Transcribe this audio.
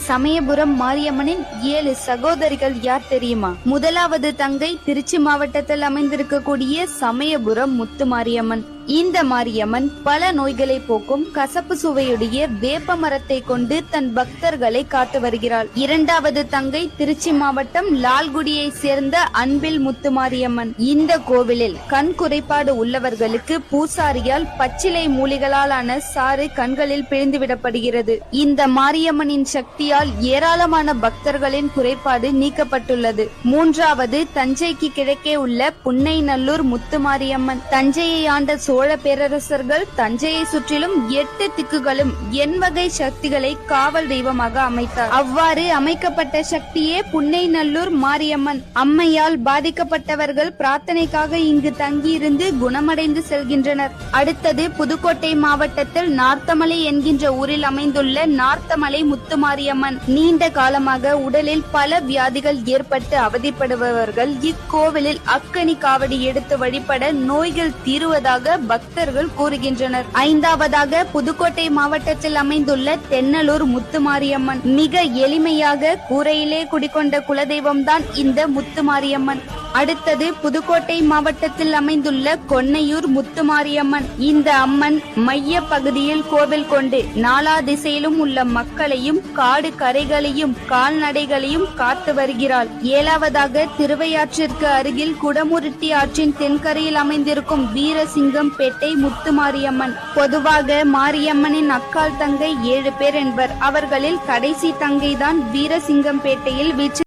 சமயபுரம் மாரியம்மனின் 7 சகோதரிகள் யார் தெரியுமா? முதலாவது தங்கை திருச்சி மாவட்டத்தில் அமைந்திருக்கக்கூடிய சமயபுரம் முத்து மாரியம்மன். இந்த மாரியம்மன் பல நோய்களை போக்கும் கசப்பு சுவையுடைய வேப்ப மரத்தை கொண்டு தன் பக்தர்களை காத்து வருகிறாள். இரண்டாவது தங்கை திருச்சி மாவட்டம் லால்குடியை சேர்ந்த அன்பில் முத்து மாரியம்மன். இந்த கோவிலில் கண் குறைபாடு உள்ளவர்களுக்கு பூசாரியால் பச்சிலை மூலிகளாலான சாறு கண்களில் பிழிந்துவிடப்படுகிறது. இந்த மாரியம்மனின் சக்தியால் ஏராளமான பக்தர்களின் குறைபாடு நீக்கப்பட்டுள்ளது. மூன்றாவது தஞ்சைக்கு கிழக்கே உள்ள புன்னைநல்லூர் முத்து மாரியம்மன். தஞ்சையை ஆண்ட சோழ பேரரசர்கள் தஞ்சையை சுற்றிலும் 8 திக்குகளும் எண்வகை சக்திகளை காவல் தெய்வமாக அமைத்தார். அவ்வாறு அமைக்கப்பட்ட சக்தியே புன்னைநல்லூர் மாரியம்மன். அம்மையால் பாதிக்கப்பட்டவர்கள் பிரார்த்தனைக்காக இங்கு தங்கியிருந்து குணமடைந்து செல்கின்றனர். அடுத்தது புதுக்கோட்டை மாவட்டத்தில் நார்த்தமலை என்கின்ற ஊரில் அமைந்துள்ள நார்த்தமலை முத்து மாரியம்மன். நீண்ட காலமாக உடலில் பல வியாதிகள் ஏற்பட்டு அவதிப்படுபவர்கள் இக்கோவிலில் அக்கனி காவடி எடுத்து வழிபட நோய்கள் தீருவதாக பக்தர்கள் கூறுகின்றனர். ஐந்தாவதாக புதுக்கோட்டை மாவட்டத்தில் அமைந்துள்ள தென்னலூர் முத்து மாரியம்மன். மிக எளிமையாக கூரையிலே குடிக்கொண்ட குலதெய்வம் தான் இந்த முத்து மாரியம்மன். அடுத்தது புதுக்கோட்டை மாவட்டத்தில் அமைந்துள்ள கொன்னையூர் முத்து மாரியம்மன். இந்த அம்மன் மைய பகுதியில் கோவில் கொண்டு நாலா திசையிலும் உள்ள மக்களையும் காடு கரைகளையும் கால்நடைகளையும் காத்து வருகிறாள். ஏழாவதாக திருவையாற்றிற்கு அருகில் குடமுருட்டி ஆற்றின் தென்கரையில் அமைந்திருக்கும் வீரசிங்கம் பேட்டை முத்து மாரியம்மன். பொதுவாக மாரியம்மனின் அக்கால் தங்கை 7 பேர் என்பர். அவர்களில் கடைசி தங்கைதான் வீரசிங்கம் பேட்டையில் வீச்சு